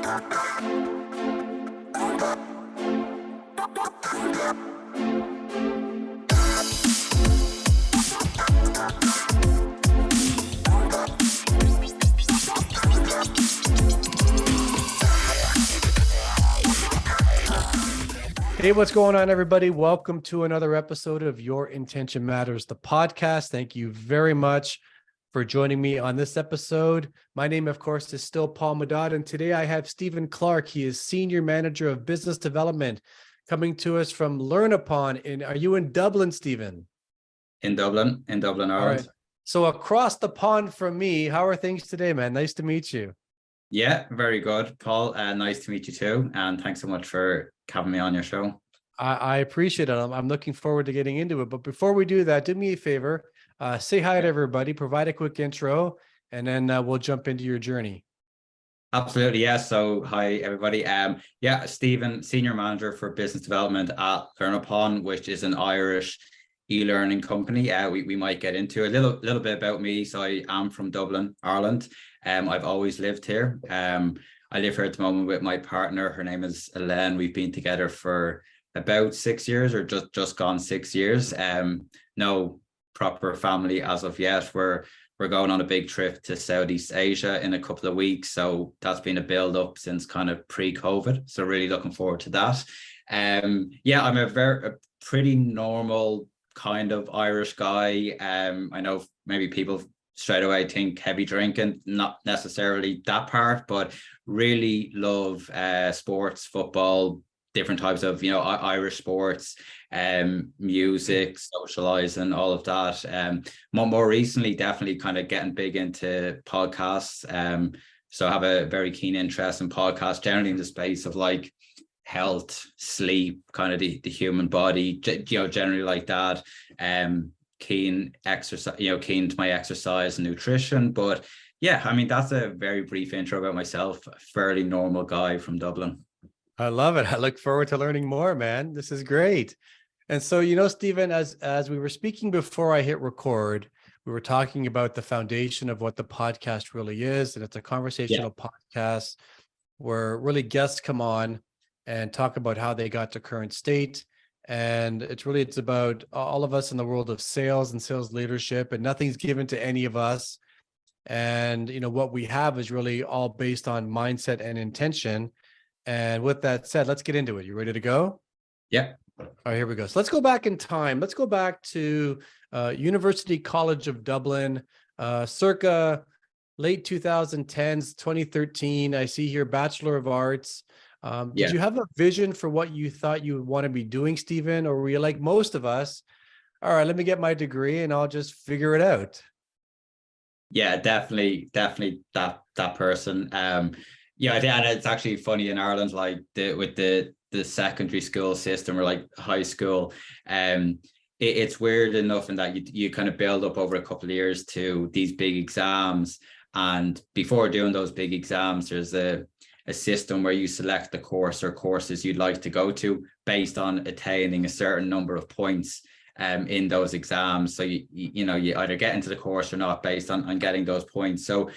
Hey, what's going on, everybody? Welcome to another episode of Your Intention Matters, the podcast. Thank you very much for joining me on this episode. My name, of course, is still Paul Madad, and today I have Stephen Clarke. He is Senior Manager of Business Development, coming to us from LearnUpon. Are you in Dublin, Stephen? In Dublin, Ireland. All right. So across the pond from me, how are things today, man? Nice to meet you. Yeah, very good, Paul. Nice to meet you too. And thanks so much for having me on your show. I appreciate it. I'm looking forward to getting into it. But before we do that, do me a favor, say hi to everybody, provide a quick intro, and then we'll jump into your journey. Absolutely, yeah. So hi, everybody. Stephen, Senior Manager for Business Development at LearnUpon, which is an Irish e-learning company. We might get into a little bit about me. So I am from Dublin, Ireland. I've always lived here. I live here at the moment with my partner. Her name is Elaine. We've been together for about 6 years, or just gone 6 years. No proper family as of yet. We're going on a big trip to Southeast Asia in a couple of weeks. So that's been a build up since kind of pre-COVID. So really looking forward to that. I'm a pretty normal kind of Irish guy. I know maybe people straight away think heavy drinking, not necessarily that part, but really love sports, football, different types of, Irish sports, music, socializing, all of that. More recently, definitely kind of getting big into podcasts. So I have a very keen interest in podcasts, generally in the space of like health, sleep, kind of the human body, generally like that. Keen exercise, keen to my exercise and nutrition. But yeah, I mean, that's a very brief intro about myself. A fairly normal guy from Dublin. I love it. I look forward to learning more, man. This is great. And so, Stephen, as we were speaking before I hit record, we were talking about the foundation of what the podcast really is. And it's a conversational podcast where really guests come on and talk about how they got to current state. And it's about all of us in the world of sales and sales leadership, and nothing's given to any of us. And, what we have is really all based on mindset and intention. And with that said, let's get into it. You ready to go? Yeah. All right, here we go. So let's go back in time. Let's go back to University College of Dublin, circa late 2010s, 2013. I see here Bachelor of Arts. Did you have a vision for what you thought you would want to be doing, Stephen? Or were you like most of us? All right, let me get my degree and I'll just figure it out. Yeah, definitely that person. And it's actually funny in Ireland, like with the secondary school system, or like high school, it's weird enough in that you kind of build up over a couple of years to these big exams, and before doing those big exams, there's a system where you select the course or courses you'd like to go to based on attaining a certain number of points in those exams. So you either get into the course or not based on getting those points. So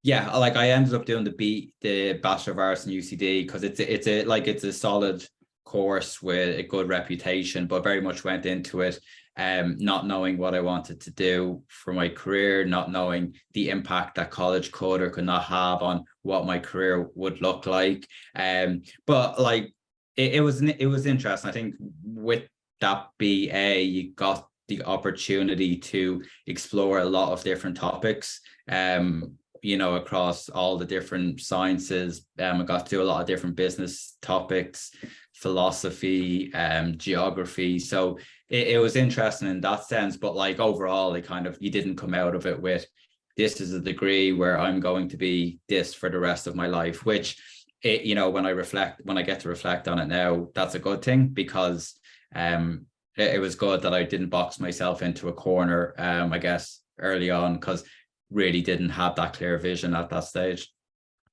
like I ended up doing the Bachelor of Arts in UCD because it's a solid course with a good reputation, but very much went into it not knowing what I wanted to do for my career, not knowing the impact that college could or could not have on what my career would look like. But like it was interesting. I think with that BA, you got the opportunity to explore a lot of different topics. Across all the different sciences. I got to do a lot of different business topics, philosophy, geography. So it was interesting in that sense, but like overall, you didn't come out of it with, this is a degree where I'm going to be this for the rest of my life, which, when I get to reflect on it now, that's a good thing, because it was good that I didn't box myself into a corner, I guess, early on, because really didn't have that clear vision at that stage.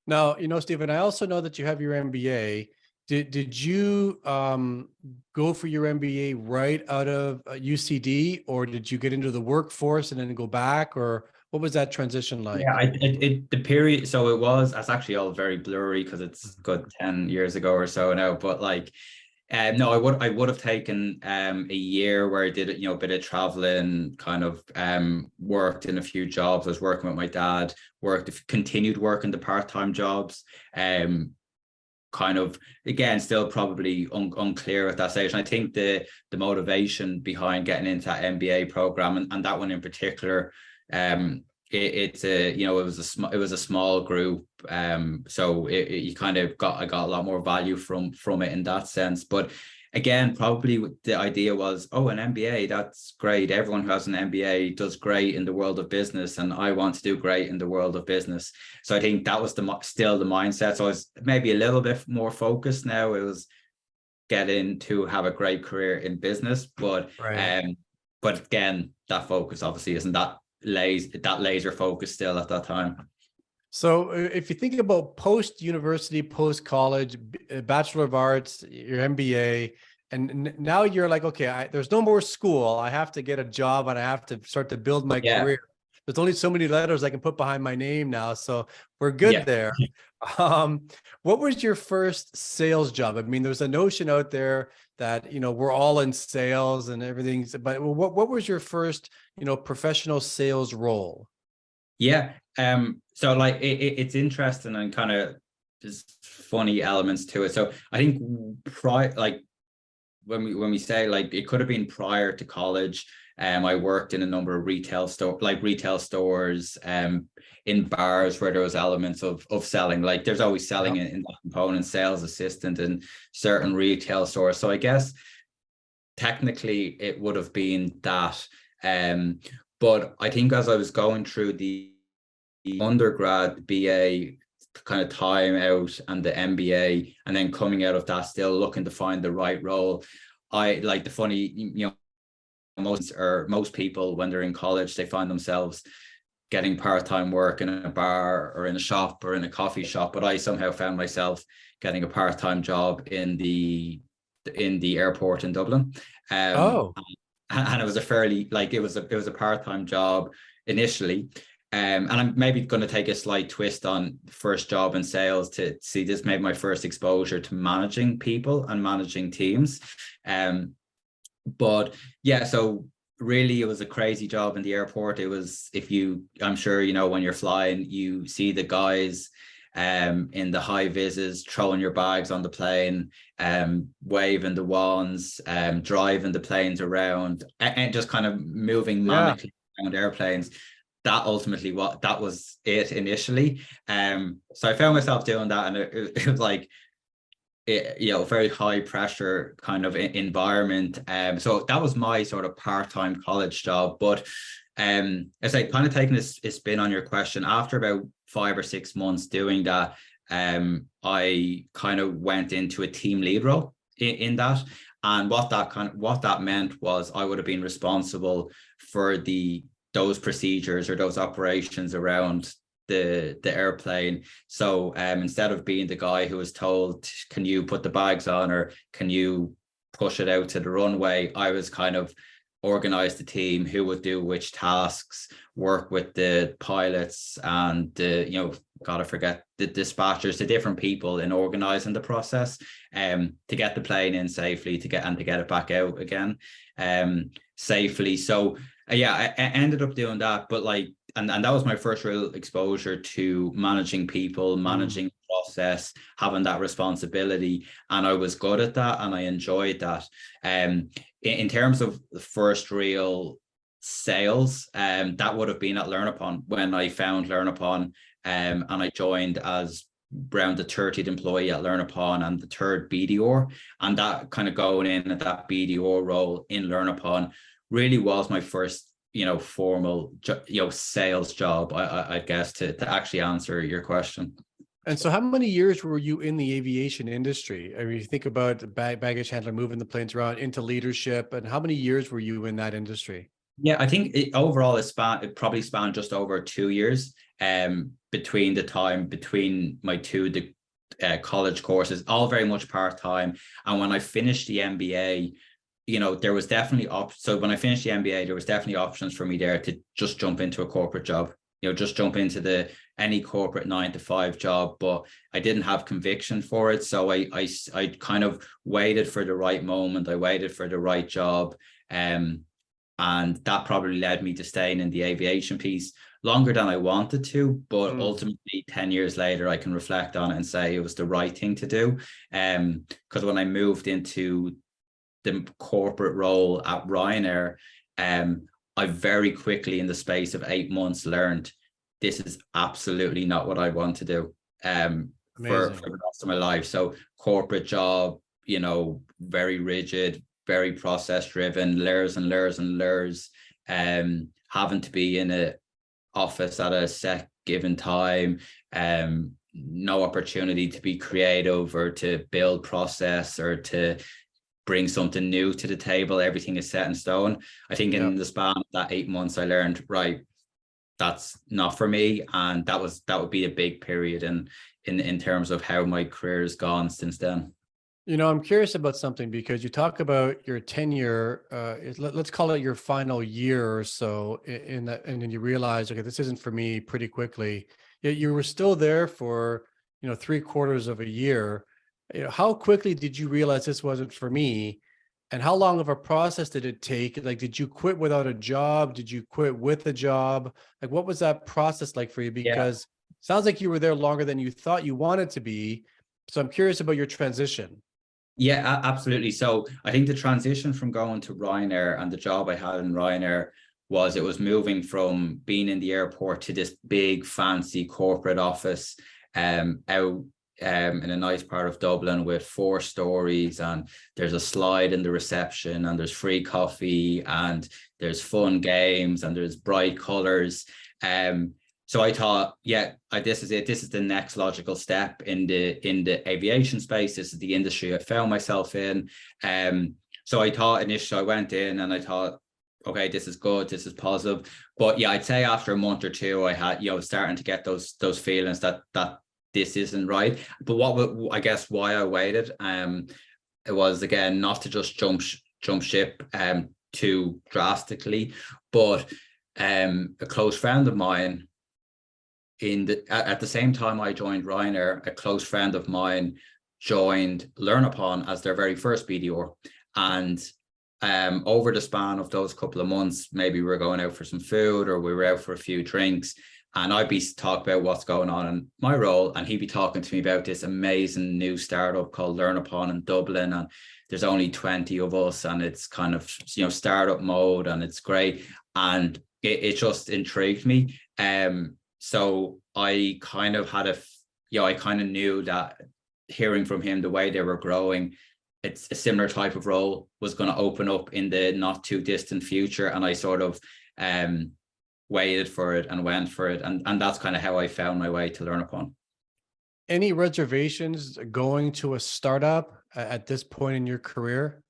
Now, Stephen, I also know that you have your MBA. Did you go for your MBA right out of UCD, or did you get into the workforce and then go back, or What was that transition Yeah, like? the period, so it's actually all very blurry because it's Mhm. good 10 years ago or so now, but like no, I would have taken a year where I did, you know, a bit of traveling, kind of worked in a few jobs. I was working with my dad, continued working the part-time jobs, kind of again still probably unclear at that stage. And I think the motivation behind getting into that MBA program, and that one in particular, it's a, you know, it was a small group, so you kind of I got a lot more value from it in that sense. But again, probably the idea was, oh, an MBA, that's great, everyone who has an MBA does great in the world of business, and I want to do great in the world of business. So I think that was still the mindset. So I was maybe a little bit more focused now. It was getting to have a great career in business, Right. but again, that focus obviously isn't that laser focus still at that time. So if you think about post university, post college, Bachelor of Arts, your MBA, and now you're like, okay, there's no more school. I have to get a job and I have to start to build my Yeah, career. There's only so many letters I can put behind my name now. So we're good yeah. there. Um, what was your first sales job? I mean, there's a notion out there that, you know, we're all in sales and everything, but what was your first, you know, professional sales role? Yeah. So like it's interesting, and kind of there's funny elements to it. So I think like when we say like it could have been prior to college. I worked in a number of retail stores, in bars where there was elements of selling. Like there's always selling Yep. in that component, sales assistant in certain retail stores. So I guess technically it would have been that. But I think as I was going through the undergrad BA kind of time out and the MBA, and then coming out of that still looking to find the right role, I like the funny, you know, most people when they're in college, they find themselves getting part-time work in a bar or in a shop or in a coffee shop. But I somehow found myself getting a part-time job in the airport in Dublin. Oh, And it was a fairly like it was a part-time job initially. And I'm maybe going to take a slight twist on first job in sales to see this made my first exposure to managing people and managing teams. But yeah, so really it was a crazy job in the airport. It was, I'm sure, you know, when you're flying, you see the guys in the high vises throwing your bags on the plane, waving the wands, driving the planes around, and just kind of moving yeah. manically around airplanes. That ultimately that was it initially. So I found myself doing that, and it was like, you know, very high pressure kind of environment. So that was my sort of part-time college job. But as I kind of taking a spin on your question, after about 5 or 6 months doing that, I kind of went into a team lead role in that. And what that meant was I would have been responsible for those procedures or those operations around the airplane. So instead of being the guy who was told, can you put the bags on or can you push it out to the runway, I was kind of organized the team who would do which tasks, work with the pilots and you know, gotta forget the dispatchers, the different people in organizing the process to get the plane in safely, to get it back out again safely. So yeah, I ended up doing that. But like, and that was my first real exposure to managing people, managing process, having that responsibility. And I was good at that and I enjoyed that. In terms of the first real sales, that would have been at LearnUpon when I found LearnUpon, and I joined as around the 30th employee at LearnUpon and the third BDR. And that kind of going in at that BDR role in LearnUpon really was my first, you know, formal, you know, sales job, I guess, to actually answer your question. And so how many years were you in the aviation industry? I mean, you think about the baggage handler, moving the planes around into leadership, and how many years were you in that industry? Yeah, I think overall it probably spanned just over 2 years between my college courses, all very much part-time. And when I finished the MBA, you know, there was definitely so when I finished the MBA, there was definitely options for me there to just jump into a corporate job. just jump into any corporate 9 to 5 job, but I didn't have conviction for it. So I kind of waited for the right moment. I waited for the right job. And that probably led me to staying in the aviation piece longer than I wanted to, but ultimately 10 years later, I can reflect on it and say it was the right thing to do. Because when I moved into the corporate role at Ryanair, I very quickly, in the space of 8 months, learned this is absolutely not what I want to do for the rest of my life. So corporate job, very rigid, very process driven, layers and layers and layers, having to be in a office at a set given time, no opportunity to be creative or to build process or to bring something new to the table. Everything is set in stone. I think in the span of that 8 months, I learned, right, that's not for me. And that would be a big period in terms of how my career has gone since then. I'm curious about something, because you talk about your tenure, let's call it your final year or so in that, and then you realize, okay, this isn't for me pretty quickly. Yet you were still there for, 3/4 of a year. How quickly did you realize this wasn't for me? And how long of a process did it take? Like, did you quit without a job? Did you quit with a job? Like, what was that process like for you? Because it sounds like you were there longer than you thought you wanted to be. So I'm curious about your transition. Yeah, absolutely. So I think the transition from going to Ryanair and the job I had in Ryanair it was moving from being in the airport to this big fancy corporate office out in a nice part of Dublin with 4 stories, and there's a slide in the reception, and there's free coffee, and there's fun games, and there's bright colors. So I thought, this is it. This is the next logical step in the aviation space. This is the industry I found myself in. So I thought initially, I went in and I thought, okay, this is good, this is positive. But yeah, I'd say after a month or two, I had, starting to get those feelings that this isn't right. But I guess why I waited, it was, again, not to just jump ship too drastically, but a close friend of mine, at the same time I joined Ryanair, a close friend of mine joined LearnUpon as their very first BDR. And over the span of those couple of months, maybe we were going out for some food or we were out for a few drinks, and I'd be talking about what's going on in my role, and he'd be talking to me about this amazing new startup called LearnUpon in Dublin, and there's only 20 of us, and it's kind of startup mode, and it's great, and it just intrigued me. So I kind of had I kind of knew that, hearing from him the way they were growing, it's a similar type of role was going to open up in the not too distant future. And I sort of waited for it and went for it. And that's kind of how I found my way to LearnUpon. Any reservations going to a startup at this point in your career?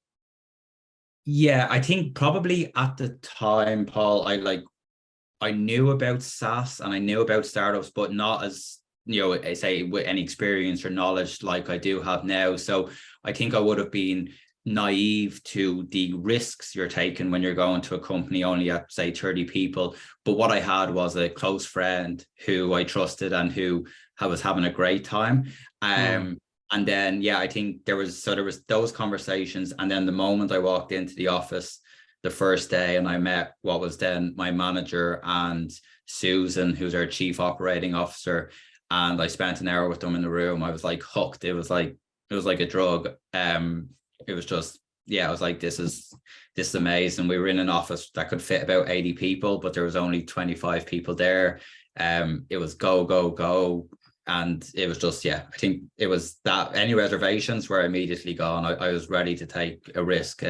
Yeah, I think probably at the time, Paul, I knew about SaaS and I knew about startups, but not as, I say, with any experience or knowledge like I do have now. So I think I would have been naive to the risks you're taking when you're going to a company only at, say, 30 people. But what I had was a close friend who I trusted and who was having a great time. And then, I think there was those conversations. And then the moment I walked into the office the first day, and I met what was then my manager and Susan, who's our chief operating officer, and I spent an hour with them in the room, I was like hooked. It was like a drug. It was just, I was like, this is amazing. We were in an office that could fit about 80 people, but there was only 25 people there. It was go, go, go. And it was just, I think it was that any reservations were immediately gone. I was ready to take a risk,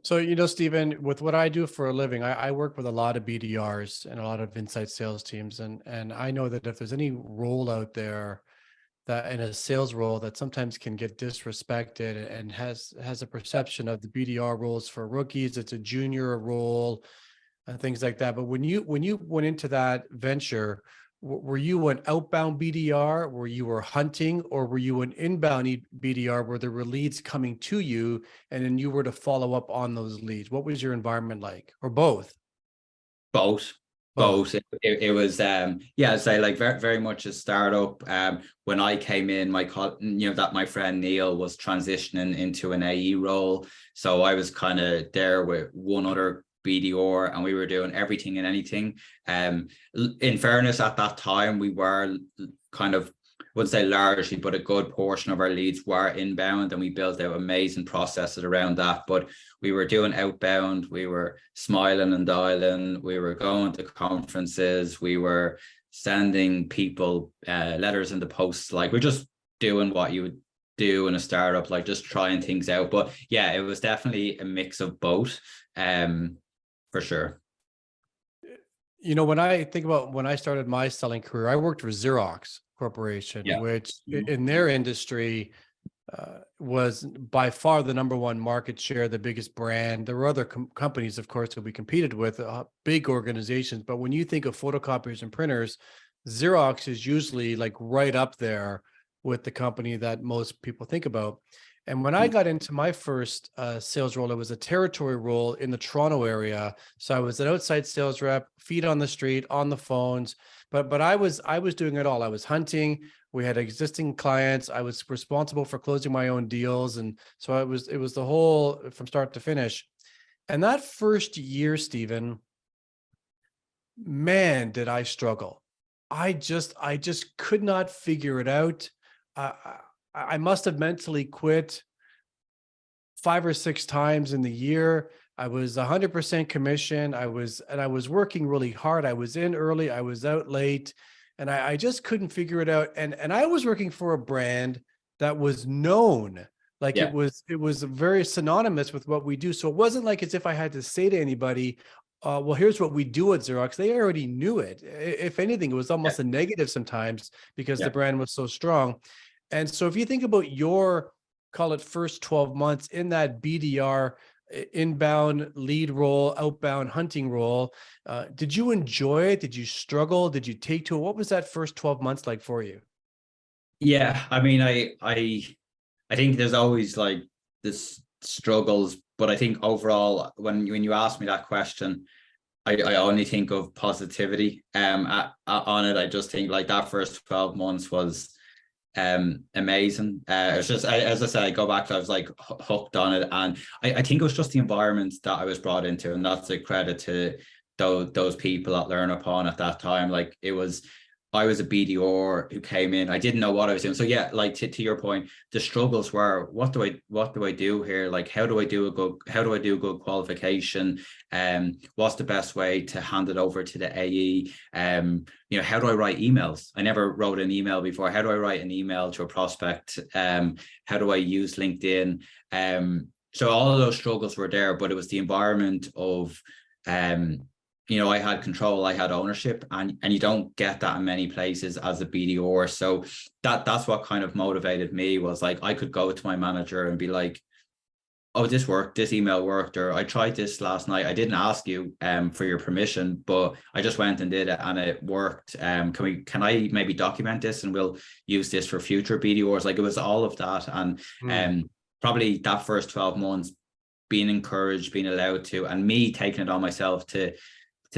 So, Stephen, with what I do for a living, I work with a lot of BDRs and a lot of inside sales teams. And I know that if there's any role out there that in a sales role that sometimes can get disrespected and has a perception of the BDR roles for rookies, it's a junior role and things like that. But when you went into that venture, were you an outbound BDR where you were hunting, or were you an inbound BDR where there were leads coming to you and then you were to follow up on those leads? What was your environment like, or both? Both. both. It was yeah, I'd say like very much a startup. When I came in, my friend Neil was transitioning into an AE role, so I was kind of there with one other BDR, and we were doing everything and anything. In fairness, at that time we were kind of, I wouldn't say largely, but a good portion of our leads were inbound, and we built out amazing processes around that. But we were doing outbound, we were smiling and dialing, we were going to conferences, we were sending people letters in the post. Like, we're just doing what you would do in a startup, like just trying things out. But yeah, it was definitely a mix of both, for sure. When I think about when I started my selling career, I worked for Xerox Corporation, Yeah. which in their industry was by far the number one market share, the biggest brand. There were other companies, of course, that we competed with, big organizations. But when you think of photocopiers and printers, Xerox is usually like right up there with the company that most people think about. And when I got into my first sales role, it was a territory role in the Toronto area. So I was an outside sales rep, feet on the street, on the phones. But I was doing it all. I was hunting. We had existing clients. I was responsible for closing my own deals, and so it was the whole from start to finish. And that first year, Stephen, man, did I struggle. I just could not figure it out. I must have mentally quit 5 or 6 times in the year. I was 100% commission. I was working really hard. I was in early, I was out late, and I just couldn't figure it out. And I was working for a brand that was known. Like, Yeah. it was very synonymous with what we do. So it wasn't like as if I had to say to anybody, well, here's what we do at Xerox. They already knew it. If anything, it was almost a negative sometimes because the brand was so strong. And so if you think about your, call it, first 12 months in that BDR, inbound lead role, outbound hunting role, did you enjoy it? Did you struggle? Did you take to it? What was that first 12 months like for you? Yeah, I mean, I think there's always like this struggles, but I think overall, when you ask me that question, I only think of positivity on it. I just think like that first 12 months was amazing. It was just, as I said, I go back to, I was like hooked on it, and I think it was just the environment that I was brought into, and that's a credit to those people at LearnUpon at that time. Like, I was a BDR who came in. I didn't know what I was doing. So yeah, like to your point, the struggles were, what do I do here? Like, how do I do a good qualification? What's the best way to hand it over to the AE? How do I write emails? I never wrote an email before. How do I write an email to a prospect? How do I use LinkedIn? So all of those struggles were there, but it was the environment of, I had control, I had ownership, and you don't get that in many places as a BDR. So that's what kind of motivated me, was like, I could go to my manager and be like, oh, this worked, this email worked, or I tried this last night. I didn't ask you for your permission, but I just went and did it and it worked. Can I maybe document this, and we'll use this for future BDRs? Like, it was all of that. And probably that first 12 months, being encouraged, being allowed to, and me taking it on myself to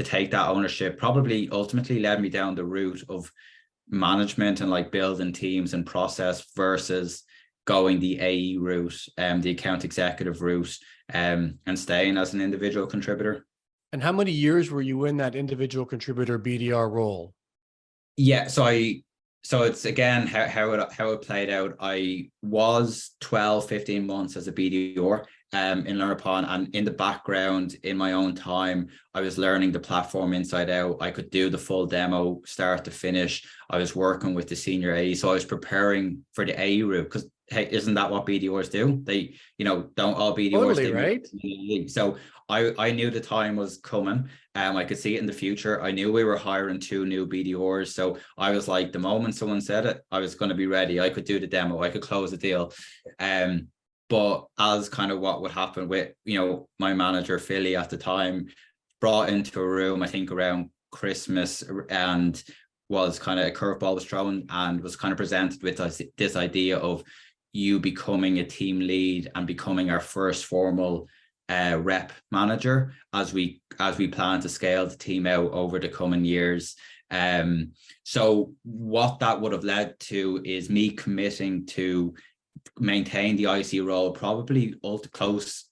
take that ownership, probably ultimately led me down the route of management and like building teams and process versus going the AE route, the account executive route, and staying as an individual contributor. And how many years were you in that individual contributor BDR role? Yeah, so it's again how it played out. I was 12, 15 months as a BDR in LearnUpon, and in the background, in my own time, I was learning the platform inside out. I could do the full demo start to finish. I was working with the senior AE, so I was preparing for the AE route, because hey, isn't that what BDRs do? They, don't all BDRs totally, right? So I knew the time was coming. I could see it in the future. I knew we were hiring 2 new BDRs. So I was like, the moment someone said it, I was going to be ready. I could do the demo. I could close the deal. But as kind of what would happen with, my manager, Philly, at the time, brought into a room, I think around Christmas, and was kind of a curveball was thrown, and was kind of presented with this idea of you becoming a team lead and becoming our first formal rep manager as we plan to scale the team out over the coming years. So what that would have led to is me committing to maintain the IC role, probably close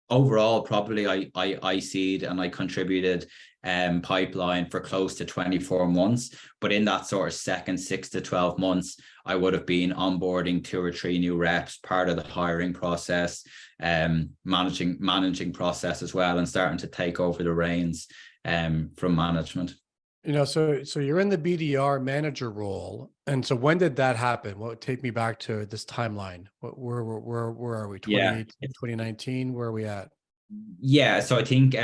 overall. Probably I IC'd and I contributed pipeline for close to 24 months. But in that sort of second 6 to 12 months, I would have been onboarding 2 or 3 new reps, part of the hiring process, managing process as well, and starting to take over the reins from management. So you're in the BDR manager role, and so when did that happen? Well, take me back to this timeline. Where are we? 2018, 2019? Where are we at? Yeah, so I think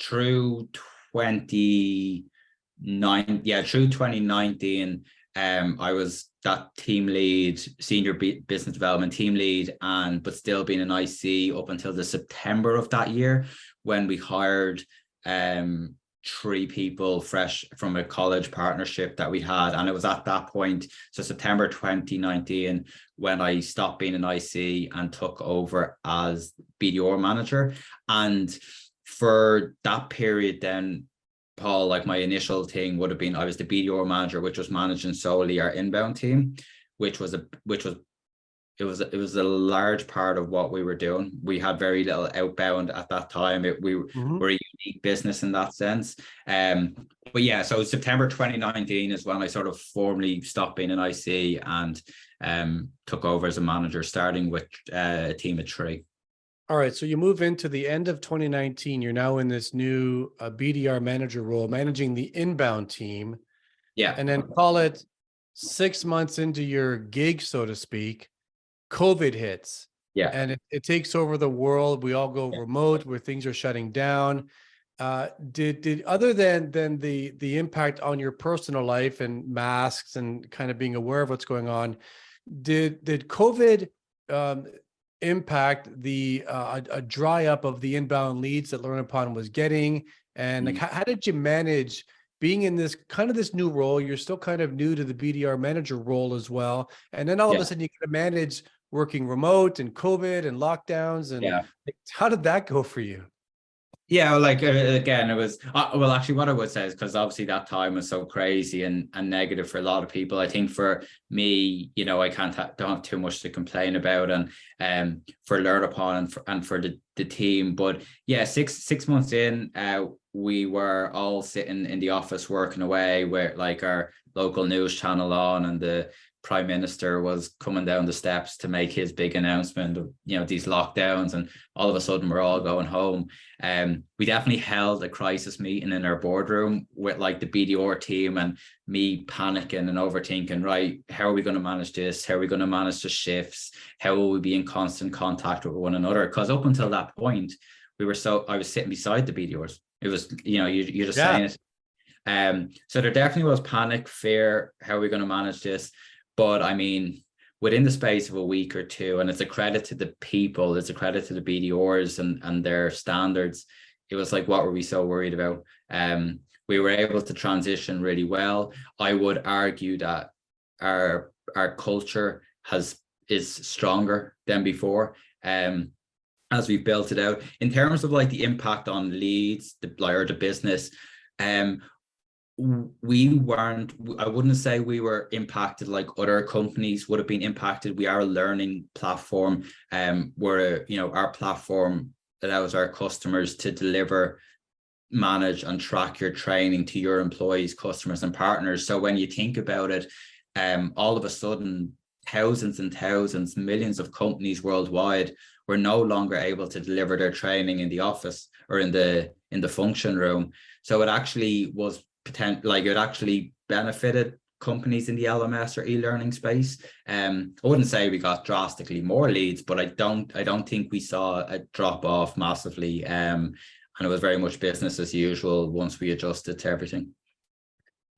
through 2019, I was that team lead, senior business development team lead, but still being an IC up until the September of that year, when we hired 3 people fresh from a college partnership that we had. And it was at that point, so September 2019, when I stopped being an IC and took over as BDR manager. And for that period then, Paul, like my initial thing would have been, I was the BDR manager, which was managing solely our inbound team, it was a large part of what we were doing. We had very little outbound at that time. We were a unique business in that sense. But yeah, so September 2019 is when I sort of formally stopped being an IC and took over as a manager, starting with a team of 3. All right, so you move into the end of 2019. You're now in this new BDR manager role, managing the inbound team. Yeah. And then call it 6 months into your gig, so to speak, COVID hits. Yeah. And it takes over the world. We all go remote, where things are shutting down. Did other than the impact on your personal life and masks and kind of being aware of what's going on, did COVID impact a dry up of the inbound leads that LearnUpon was getting? And like, how did you manage being in this new role? You're still kind of new to the BDR manager role as well. And then all of a sudden you got to manage working remote and COVID and lockdowns. And like, how did that go for you? Yeah, like again, it was well, actually, what I would say is, because obviously that time was so crazy and negative for a lot of people. I think for me, I don't have too much to complain about, and for LearnUpon and for the team. But yeah, six months in, we were all sitting in the office working away, where like our local news channel on, and the Prime Minister was coming down the steps to make his big announcement of these lockdowns, and all of a sudden we're all going home. We definitely held a crisis meeting in our boardroom with like the BDR team, and me panicking and overthinking, right, how are we going to manage this? How are we going to manage the shifts? How will we be in constant contact with one another? Because up until that point, I was sitting beside the BDRs. It was, you're just saying it. So there definitely was panic, fear. How are we going to manage this? But I mean, within the space of a week or two, and it's a credit to the people, it's a credit to the BDRs and their standards. It was like, what were we so worried about? We were able to transition really well. I would argue that our culture is stronger than before. As we've built it out. In terms of like the impact on leads, the business, I wouldn't say we were impacted like other companies would have been impacted. We are a learning platform, where our platform allows our customers to deliver, manage, and track your training to your employees, customers, and partners. So when you think about it, all of a sudden, thousands and thousands, millions of companies worldwide were no longer able to deliver their training in the office or in the function room. So it actually was it actually benefited companies in the LMS or e-learning space. I wouldn't say we got drastically more leads, but I don't think we saw a drop off massively. And it was very much business as usual once we adjusted to everything.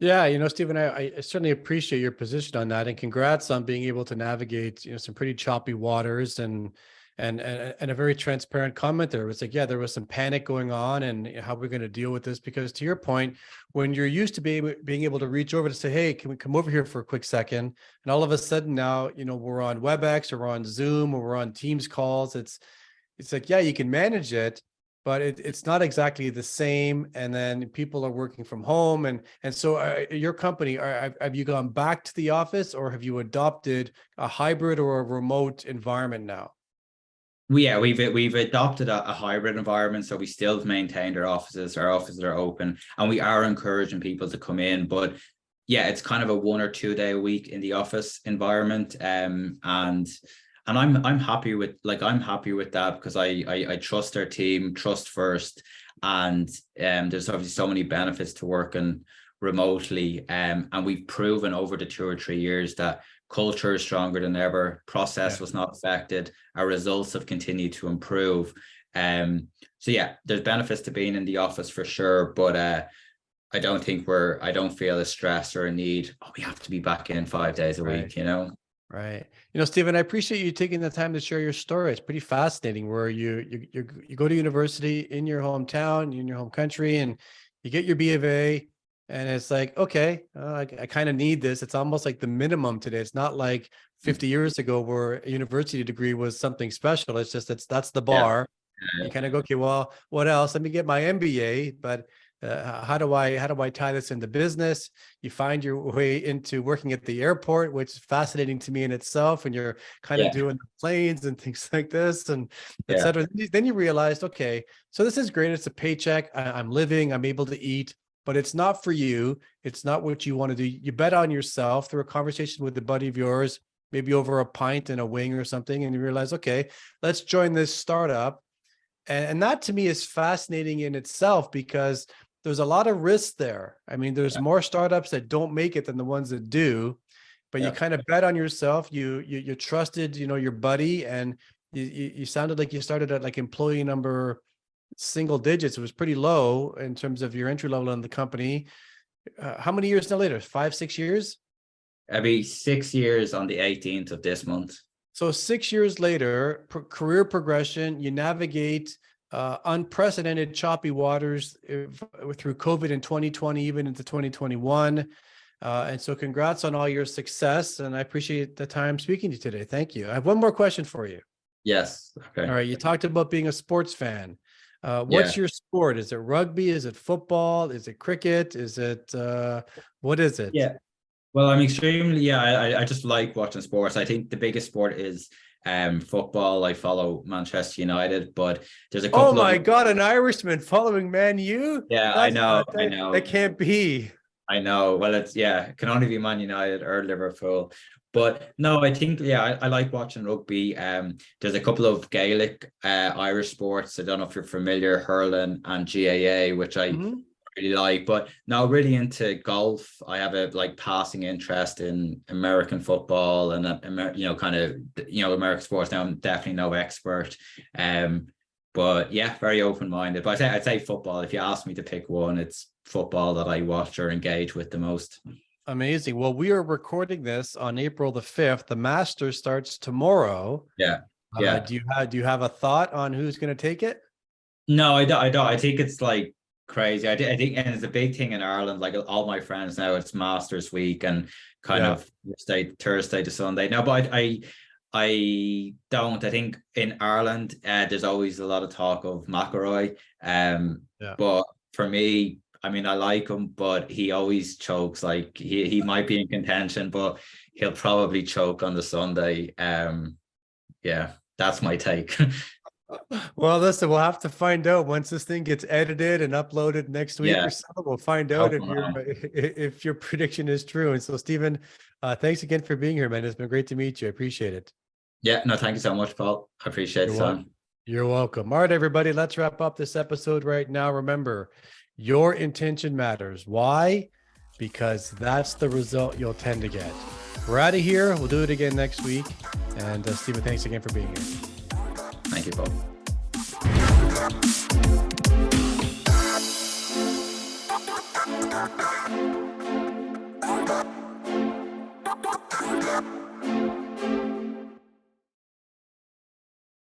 Yeah, Stephen, I certainly appreciate your position on that, and congrats on being able to navigate, some pretty choppy waters and a very transparent comment there. It's like, there was some panic going on, and how we're going to deal with this, because to your point, when you're used to being able to reach over to say, hey, can we come over here for a quick second? And all of a sudden now, we're on WebEx or we're on Zoom or we're on Teams calls. it's like, yeah, you can manage it, but it's not exactly the same. And then people are working from home. And so your company, have you gone back to the office, or have you adopted a hybrid or a remote environment now? We've adopted a hybrid environment, so we still have maintained our offices. Our offices are open, and we are encouraging people to come in. But yeah, it's kind of a 1 or 2 day a week in the office environment. And I'm happy with that, because I trust our team, trust first, and there's obviously so many benefits to working remotely. And we've proven over the 2 or 3 years that culture is stronger than ever. Process was not affected. Our results have continued to improve. So yeah, there's benefits to being in the office for sure, but I don't feel a stress or a need, we have to be back in 5 days a week, Right. Stephen, I appreciate you taking the time to share your story. It's pretty fascinating, where you go to university in your hometown, in your home country, and you get your B of A, and it's like, okay, I kind of need this. It's almost like the minimum today. It's not like 50 years ago where a university degree was something special. It's just, that's the bar. You kind of go, okay, well, what else? Let me get my MBA, but how do I tie this into business? You find your way into working at the airport, which is fascinating to me in itself. And you're kind of doing the planes and things like this, and et cetera. Then you realized, okay, so this is great. It's a paycheck. I'm living, I'm able to eat, but it's not for you. It's not what you want to do. You bet on yourself through a conversation with a buddy of yours, maybe over a pint and a wing or something. And you realize, okay, let's join this startup. And that to me is fascinating in itself, because there's a lot of risk there. I mean, there's more startups that don't make it than the ones that do, but you kind of bet on yourself. You trusted, your buddy, and you sounded like you started at like employee number single digits. It was pretty low in terms of your entry level in the company. How many years now later? 5, 6 years? It'll be 6 years on the 18th of this month. So 6 years later, career progression, you navigate unprecedented choppy waters through COVID in 2020, even into 2021. And so congrats on all your success. And I appreciate the time speaking to you today. Thank you. I have one more question for you. Yes. Okay. All right. You talked about being a sports fan. What's your sport? Is it rugby? Is it football? Is it cricket? Is it, what is it? Yeah. Well, I'm extremely, I just like watching sports. I think the biggest sport is football. I follow Manchester United, but there's a couple Oh my God, an Irishman following Man U? Yeah, I know. That can't be. I know. Well, it can only be Man United or Liverpool. But no, I think, I like watching rugby. There's a couple of Gaelic Irish sports. I don't know if you're familiar, hurling and GAA, which I really like. But now really into golf. I have a passing interest in American football and American sports. Now I'm definitely no expert. But yeah, very open-minded. But I'd say football. If you ask me to pick one, it's football that I watch or engage with the most. Amazing. Well, we are recording this on April the 5th. The Masters starts tomorrow. Yeah. Do you have a thought on who's going to take it? No, I don't. I think it's crazy. I think, and it's a big thing in Ireland. All my friends now, it's Masters week and kind of Thursday to Sunday. No, but I don't. I think in Ireland, there's always a lot of talk of McIlroy. But for me, I mean, I like him, but he always chokes. He might be in contention, but he'll probably choke on the Sunday. That's my take. Well, listen, we'll have to find out once this thing gets edited and uploaded next week or so. We'll find out if your prediction is true. And so, Stephen, thanks again for being here, man. It's been great to meet you. I appreciate it. Yeah, no, thank you so much, Paul. I appreciate the time. You're welcome. All right, everybody, let's wrap up this episode right now. Remember, your intention matters. Why? Because that's the result you'll tend to get. We're out of here. We'll do it again next week. And Stephen, thanks again for being here. Thank you, Paul.